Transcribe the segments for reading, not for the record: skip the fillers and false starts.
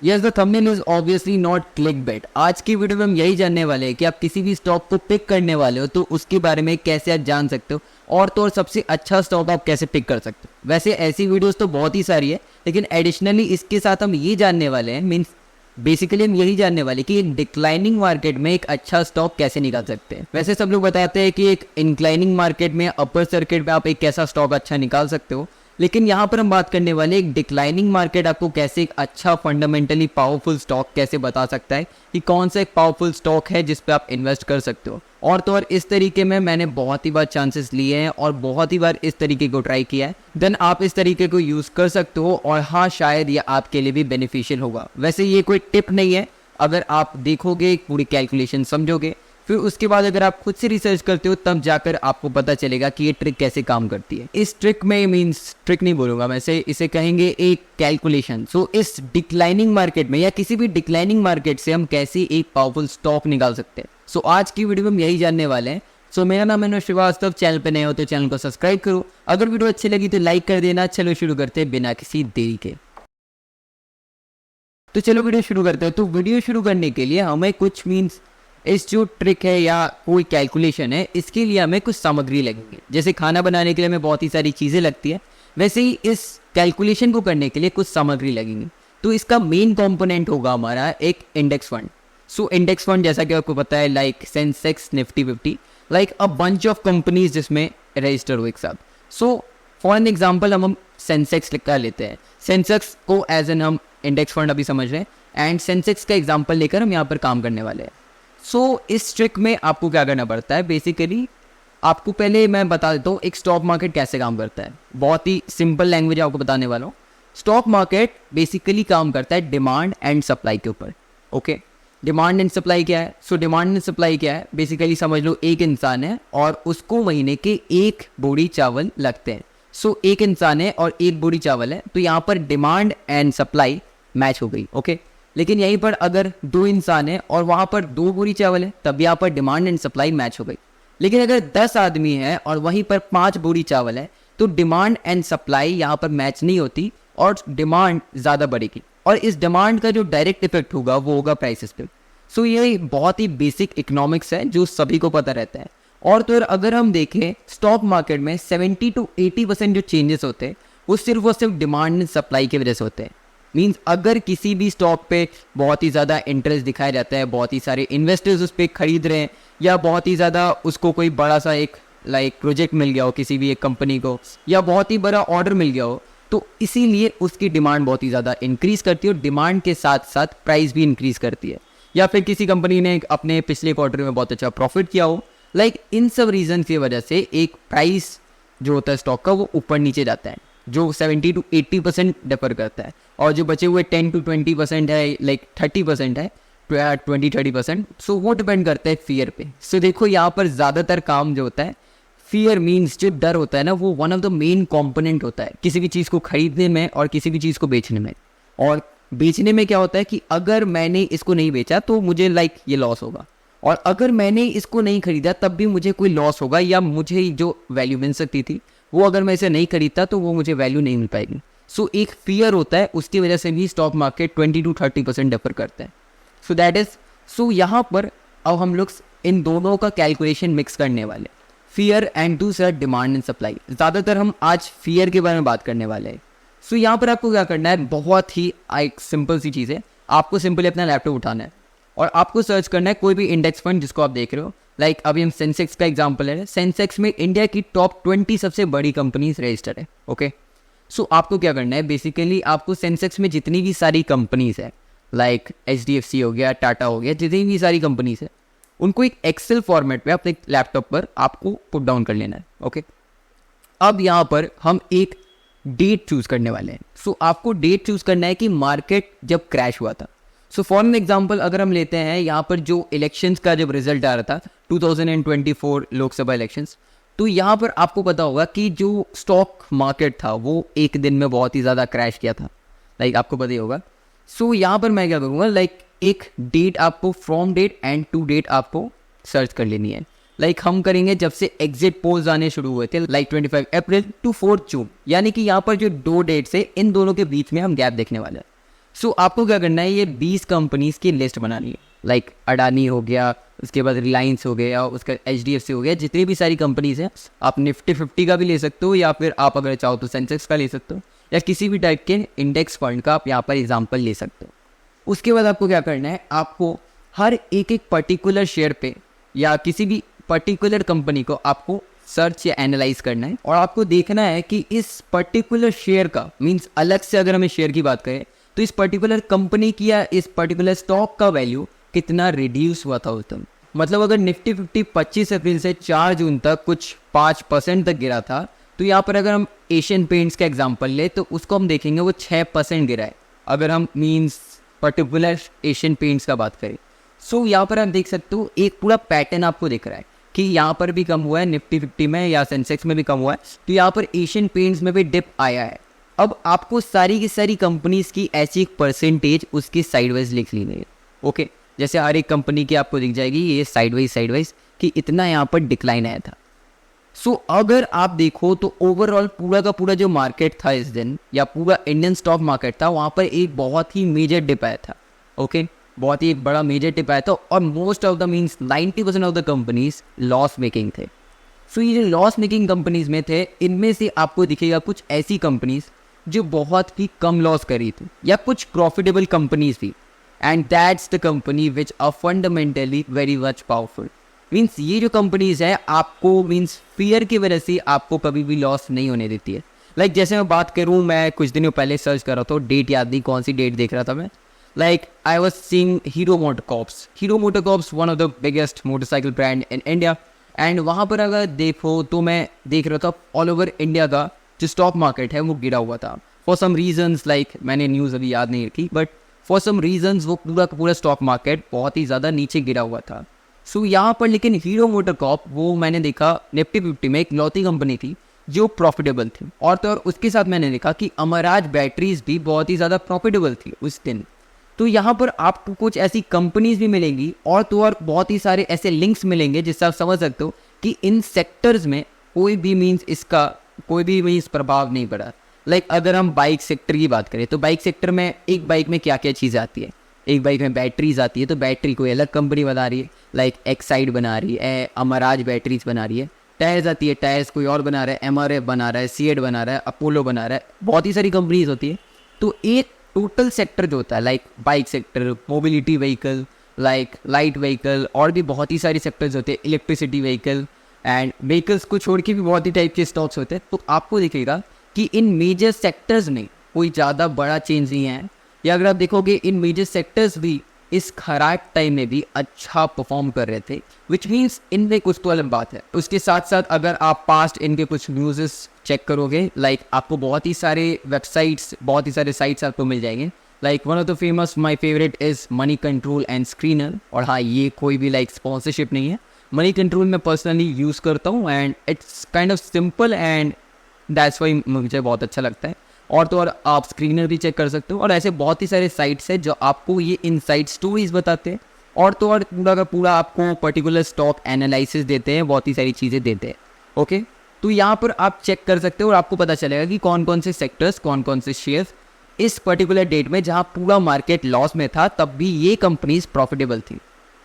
Yes, the thumbnail is obviously not clickbait. आज की video में हम यही जानने वाले हैं कि आप किसी भी स्टॉक को पिक करने वाले हो तो उसके बारे में कैसे आप जान सकते हो और तो और सबसे अच्छा स्टॉक आप कैसे पिक कर सकते हो। वैसे ऐसी वीडियोस तो बहुत ही सारी है, लेकिन एडिशनली इसके साथ हम ये जानने वाले हैं, मीन्स बेसिकली हम यही जानने वाले कि एक डिक्लाइनिंग मार्केट में एक अच्छा स्टॉक कैसे निकाल सकते हैं। वैसे सब लोग बताते हैं कि एक इंक्लाइनिंग मार्केट में, अपर सर्किट में आप एक कैसा स्टॉक अच्छा निकाल सकते हो, लेकिन यहाँ पर हम बात करने वाले एक डिक्लाइनिंग मार्केट आपको कैसे एक अच्छा फंडामेंटली पावरफुल स्टॉक कैसे बता सकता है कि कौन सा एक पावरफुल स्टॉक है जिस पे आप इन्वेस्ट कर सकते हो। और तो और इस तरीके में मैंने बहुत ही बार चांसेस लिए हैं और बहुत ही बार इस तरीके को ट्राई किया है, देन आप इस तरीके को यूज़ कर सकते हो और हाँ, शायद ये आपके लिए भी बेनिफिशियल होगा। वैसे ये कोई टिप नहीं है, अगर आप देखोगे पूरी कैलकुलेशन समझोगे, फिर उसके बाद अगर आप खुद से रिसर्च करते हो तब जाकर आपको पता चलेगा कि ये ट्रिक कैसे काम करती है। इस ट्रिक में, मीन्स ट्रिक नहीं बोलूँगा मैं इसे कहेंगे एक कैलकुलेशन। सो इस डिक्लाइनिंग मार्केट में या किसी भी डिक्लाइनिंग मार्केट से हम कैसे एक पावरफुल स्टॉक निकाल सकते हैं। सो आज की वीडियो में हम यही जानने वाले हैं। सो मेरा नाम है श्रीवास्तव, चैनल पे नए हो तो चैनल को सब्सक्राइब करो, अगर वीडियो अच्छी लगी तो लाइक कर देना। चलो शुरू करते हैं बिना किसी देरी के। तो चलो वीडियो शुरू करते हैं। तो वीडियो शुरू करने के लिए हमें कुछ मीन्स इस जो ट्रिक है या कोई कैलकुलेशन है, इसके लिए हमें कुछ सामग्री लगेंगे। जैसे खाना बनाने के लिए हमें बहुत ही सारी चीज़ें लगती है, वैसे ही इस कैलकुलेशन को करने के लिए कुछ सामग्री लगेंगी। तो इसका मेन कंपोनेंट होगा हमारा एक index fund. So index fund जैसा कि आपको पता है, like Sensex, Nifty 50, like a bunch of companies जिसमें रजिस्टर हो एक साथ। सो फॉर एन एग्जाम्पल हम सेंसेक्स लिखा लेते हैं। सेंसेक्स को एज एन हम इंडेक्स फंड अभी समझ रहे हैं, एंड सेंसेक्स का एग्जाम्पल लेकर हम यहाँ पर काम करने वाले हैं। सो इस ट्रिक में आपको क्या करना पड़ता है, बेसिकली आपको पहले मैं बता देता हूँ एक स्टॉक मार्केट कैसे काम करता है। बहुत ही सिंपल लैंग्वेज आपको बताने वाला हूँ। स्टॉक मार्केट बेसिकली काम करता है डिमांड एंड सप्लाई के ऊपर। ओके, डिमांड एंड सप्लाई क्या है? सो डिमांड एंड सप्लाई क्या है, बेसिकली समझ लो एक इंसान है और उसको महीने के एक बोरी चावल लगते हैं। सो एक इंसान है और एक बोरी चावल है, तो यहाँ पर डिमांड एंड सप्लाई मैच हो गई। ओके, लेकिन यहीं पर अगर दो इंसान है और वहाँ पर दो बोरी चावल है, तब यहाँ पर डिमांड एंड सप्लाई मैच हो गई। लेकिन अगर 10 आदमी है और वहीं पर 5 बोरी चावल है, तो डिमांड एंड सप्लाई यहाँ पर मैच नहीं होती और डिमांड ज़्यादा बढ़ेगी, और इस डिमांड का जो डायरेक्ट इफेक्ट होगा वो होगा प्राइसेस पे। सो ये बहुत ही बेसिक इकोनॉमिक्स है जो सभी को पता रहता है। और तो अगर हम देखें स्टॉक मार्केट में 70 to 80% जो चेंजेस होते हैं वो सिर्फ डिमांड एंड सप्लाई की वजह से होते हैं। मीन्स अगर किसी भी स्टॉक पे बहुत ही ज़्यादा इंटरेस्ट दिखाया जाता है, बहुत ही सारे इन्वेस्टर्स उस पर खरीद रहे हैं, या बहुत ही ज़्यादा उसको कोई बड़ा सा एक प्रोजेक्ट मिल गया हो किसी भी एक कंपनी को, या बहुत ही बड़ा ऑर्डर मिल गया हो, तो इसीलिए उसकी डिमांड बहुत ही ज़्यादा इंक्रीज़ करती है और डिमांड के साथ साथ प्राइस भी इंक्रीज़ करती है। या फिर किसी कंपनी ने अपने पिछले क्वार्टर में बहुत अच्छा प्रॉफिट किया हो, इन सब रीज़न की वजह से एक प्राइस जो होता है स्टॉक का वो ऊपर नीचे जाता है, जो 70 to 80% डिफर करता है, और जो बचे हुए 10 to 20% है, 30% है, 20-30%, सो वो डिपेंड करता है फियर पे। सो देखो यहाँ पर ज़्यादातर काम जो होता है, फियर मीन्स जो डर होता है ना, वो one of the main component होता है किसी भी चीज़ को खरीदने में और किसी भी चीज़ को बेचने में। और बेचने में क्या होता है कि अगर मैंने इसको नहीं बेचा तो मुझे ये लॉस होगा, और अगर मैंने इसको नहीं खरीदा तब भी मुझे कोई लॉस होगा, या मुझे जो वैल्यू मिल सकती थी वो अगर मैं इसे नहीं खरीदता तो वो मुझे वैल्यू नहीं मिल पाएगी। सो एक फियर होता है, उसकी वजह से भी स्टॉक मार्केट 20 to 30% डिफर करता है। सो दैट इज, सो यहाँ पर अब हम लोग इन दोनों का कैलकुलेशन मिक्स करने वाले, फियर एंड दूसरा डिमांड एंड सप्लाई। ज़्यादातर हम आज फियर के बारे में बात करने वाले हैं। सो यहाँ पर आपको क्या करना है, बहुत ही एक सिंपल सी चीज़ है, आपको सिंपली अपना लैपटॉप उठाना है और आपको सर्च करना है कोई भी इंडेक्स फंड जिसको आप देख रहे हो। अभी हम सेंसेक्स का एग्जांपल है, सेंसेक्स में इंडिया की टॉप 20 सबसे बड़ी कंपनीज रजिस्टर्ड है। ओके, सो आपको क्या करना है, बेसिकली आपको सेंसेक्स में जितनी भी सारी कंपनीज है, HDFC हो गया, टाटा हो गया, जितनी भी सारी कंपनीज है, उनको एक एक्सेल फॉर्मेट में अपने लैपटॉप पर आपको पुट डाउन कर लेना है। ओके, अब यहाँ पर हम एक डेट चूज करने वाले हैं। सो आपको डेट चूज करना है कि मार्केट जब क्रैश हुआ था। सो फॉर एन एग्जाम्पल अगर हम लेते हैं यहाँ पर जो इलेक्शंस का जब रिजल्ट आ रहा था 2024 लोकसभा इलेक्शंस, तो यहाँ पर आपको पता होगा कि जो स्टॉक मार्केट था वो एक दिन में बहुत ही ज़्यादा क्रैश किया था, आपको पता ही होगा। सो यहाँ पर मैं क्या करूँगा, एक डेट आपको from date and to date आपको सर्च कर लेनी है। हम करेंगे जब से एग्जिट पोल्स आने शुरू हुए थे, 25 अप्रैल to 4 जून, यानी कि यहाँ पर जो 2 डेट्स है इन दोनों के बीच में हम गैप देखने वाले हैं। सो आपको क्या करना है, ये 20 कंपनीज़ की लिस्ट बनानी है। लाइक अडानी हो गया, उसके बाद रिलायंस हो गया, उसका HDFC हो गया, जितनी भी सारी कंपनीज़ हैं। आप निफ्टी 50 का भी ले सकते हो, या फिर आप अगर चाहो तो सेंसेक्स का ले सकते हो, या किसी भी टाइप के इंडेक्स फंड का आप यहाँ पर एग्जाम्पल ले सकते हो। उसके बाद आपको क्या करना है, आपको हर एक पर्टिकुलर शेयर पे या किसी भी पर्टिकुलर कंपनी को आपको सर्च या एनालाइज करना है, और आपको देखना है कि इस पर्टिकुलर शेयर का मीन्स अलग से अगर हमें शेयर की बात करें तो इस पर्टिकुलर कंपनी की या इस पर्टिकुलर स्टॉक का वैल्यू कितना रिड्यूस हुआ था उस टाइम। मतलब अगर निफ्टी 50 25 अप्रैल से 4 जून तक कुछ 5% तक गिरा था, तो यहाँ पर अगर हम एशियन पेंट्स का एग्जाम्पल ले तो उसको हम देखेंगे वो 6% गिरा है, अगर हम मीन्स पर्टिकुलर एशियन पेंट्स का बात करें। सो यहाँ पर आप देख सकते हो एक पूरा पैटर्न आपको दिख रहा है कि यहाँ पर भी कम हुआ है, निफ्टी 50 में या सेंसेक्स में भी कम हुआ है, तो यहाँ पर एशियन पेंट्स में भी डिप आया है। अब आपको सारी की सारी कंपनीज की ऐसी एक परसेंटेज उसकी साइडवाइज लिख ली है। ओके, जैसे हर एक कंपनी की आपको दिख जाएगी ये साइडवाइज कि इतना यहाँ पर डिक्लाइन आया था। सो अगर आप देखो तो ओवरऑल पूरा का पूरा जो मार्केट था इस दिन, या पूरा इंडियन स्टॉक मार्केट था, वहाँ पर एक बहुत ही मेजर डिप आया था। ओके, बहुत ही एक बड़ा मेजर टिप आया था, और most of the means 90% of the companies loss making थे। सो ये जो लॉस मेकिंग कंपनीज में थे, इनमें से आपको दिखेगा कुछ ऐसी कंपनीज जो बहुत ही कम लॉस करी थी, या कुछ प्रॉफिटेबल कंपनीज थी, and that's the company which are fundamentally very much powerful. Means ये जो कंपनीज है आपको मीन्स फियर की वजह से आपको कभी भी लॉस नहीं होने देती है। लाइक जैसे मैं बात करूँ, मैं कुछ दिनों पहले सर्च कर रहा था, डेट याद नहीं कौन सी डेट देख रहा था मैं, like I was seeing Hero MotoCorp. Hero MotoCorp one of the biggest motorcycle brand in India, and वहाँ पर अगर देखो तो मैं देख रहा था ऑल ओवर इंडिया का जो स्टॉक मार्केट है वो गिरा हुआ था फॉर सम रीजंस। लाइक मैंने न्यूज़ अभी याद नहीं रखी, बट फॉर सम रीजंस वो पूरा का पूरा स्टॉक मार्केट बहुत ही ज़्यादा नीचे गिरा हुआ था। सो यहाँ पर लेकिन हीरो मोटरकॉर्प वो मैंने देखा निफ्टी 50 में एक लौती कंपनी थी जो प्रॉफिटेबल थी, और तो और उसके साथ मैंने देखा कि अमराज बैटरीज भी बहुत ही ज़्यादा प्रॉफिटेबल थी उस दिन। तो यहाँ पर आपको कुछ ऐसी कंपनीज भी मिलेंगी, और तो और बहुत ही सारे ऐसे लिंक्स मिलेंगे जिससे आप समझ सकते हो कि इन सेक्टर्स में कोई भी मीन्स इसका कोई भी मीन्स प्रभाव नहीं पड़ा। लाइक अगर हम बाइक सेक्टर की बात करें तो बाइक सेक्टर में एक बाइक में क्या क्या चीज़ें आती है, एक बाइक में बैटरीज आती है, तो बैटरी कोई अलग कंपनी बना रही है, लाइक एक्साइड बना रही है, अमराज बैटरीज बना रही है। टायर्स आती है, टायर्स कोई और बना रहा है, MRF बना रहा है, सीएट बना रहा है, अपोलो बना रहा है, बहुत ही सारी कंपनीज होती है। तो एक टोटल सेक्टर जो होता है like bike sector, mobility vehicle, like light vehicle, और भी बहुत ही सारे सेक्टर्स होते हैं, इलेक्ट्रिसिटी व्हीकल एंड व्हीकल्स को छोड़ के भी बहुत ही टाइप के स्टॉक्स होते हैं। तो आपको दिखेगा कि इन मेजर सेक्टर्स में कोई ज़्यादा बड़ा चेंज नहीं है, या अगर आप देखोगे इन मेजर सेक्टर्स भी इस खराब टाइम में भी अच्छा परफॉर्म कर रहे थे, विच मीन्स इनमें कुछ तो अलग बात है। उसके साथ साथ अगर आप पास्ट इनके कुछ न्यूज़ चेक करोगे, लाइक आपको बहुत ही सारे वेबसाइट्स, बहुत ही सारे साइट्स आपको मिल जाएंगे। Like one of the famous my favourite is money control and screener, और हाँ ये कोई भी लाइक स्पॉन्सरशिप नहीं है, मनी कंट्रोल मैं पर्सनली यूज़ करता हूँ and it's kind of simple and that's why मुझे बहुत अच्छा लगता है। और तो और आप स्क्रीनर भी चेक कर सकते हो, और ऐसे बहुत ही सारे साइट्स हैं जो आपको ये इनसाइड स्टोरीज बताते हैं, और तो और पूरा का पूरा आपको पर्टिकुलर स्टॉक एनालिसिस देते हैं, बहुत ही सारी चीज़ें देते हैं। ओके, तो यहाँ पर आप चेक कर सकते हो और आपको पता चलेगा कि कौन कौन से सेक्टर्स, कौन कौन से शेयर्स इस पर्टिकुलर डेट में जहाँ पूरा मार्केट लॉस में था तब भी ये कंपनीज प्रॉफिटेबल थी।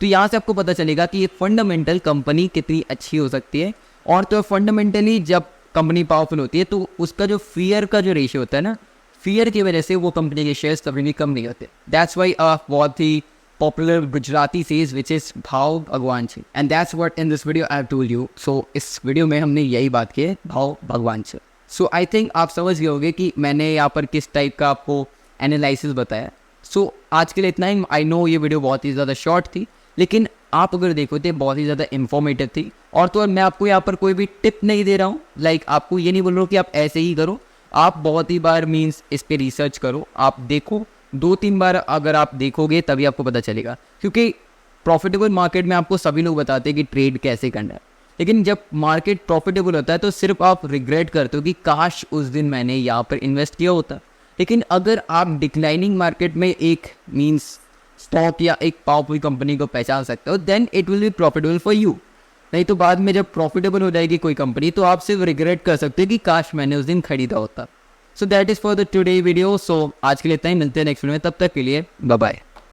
तो यहाँ से आपको पता चलेगा कि ये फंडामेंटल कंपनी कितनी अच्छी हो सकती है, और तो फंडामेंटली जब कंपनी पावरफुल होती है तो उसका जो फियर का जो रेशियो होता है ना, फियर की वजह से वो कंपनी के शेयर्स कभी भी कम नहीं होते। दैट्स वाई बहुत ही popular Gujarati says which is भाव भगवान से, and that's what in this video I have told you. So इस वीडियो में हमने यही बात की है, भाव भगवान से। सो आई थिंक आप समझ गए होंगे कि मैंने यहाँ पर किस टाइप का आपको एनालिसिस बताया। सो आज के लिए इतना ही। आई नो ये वीडियो बहुत ही ज़्यादा शॉर्ट थी, लेकिन आप अगर देखो तो बहुत ही ज़्यादा इन्फॉर्मेटिव थी, और तो और मैं आपको यहाँ पर कोई भी टिप नहीं दे रहा हूँ, लाइक आपको ये नहीं बोल रहा हूँ कि आप ऐसे ही करो, आप बहुत ही बार मीन्स इस पर रिसर्च करो, आप देखो 2-3 बार अगर आप देखोगे तभी आपको पता चलेगा। क्योंकि प्रॉफिटेबल मार्केट में आपको सभी लोग बताते हैं कि ट्रेड कैसे करना है, लेकिन जब मार्केट प्रॉफिटेबल होता है तो सिर्फ आप रिग्रेट करते हो कि काश उस दिन मैंने यहाँ पर इन्वेस्ट किया होता। लेकिन अगर आप डिक्लाइनिंग मार्केट में एक मीन्स स्टॉक या एक पावरफुल कंपनी को पहचान सकते हो, then it will be profitable for you. नहीं तो बाद में जब प्रॉफिटेबल हो जाएगी कोई कंपनी तो आप सिर्फ रिग्रेट कर सकते हो कि काश मैंने उस दिन खरीदा होता। So that is for the today video. So आज के लिए इतना ही, मिलते हैं नेक्स्ट वीडियो में, तब तक के लिए बाय बाय।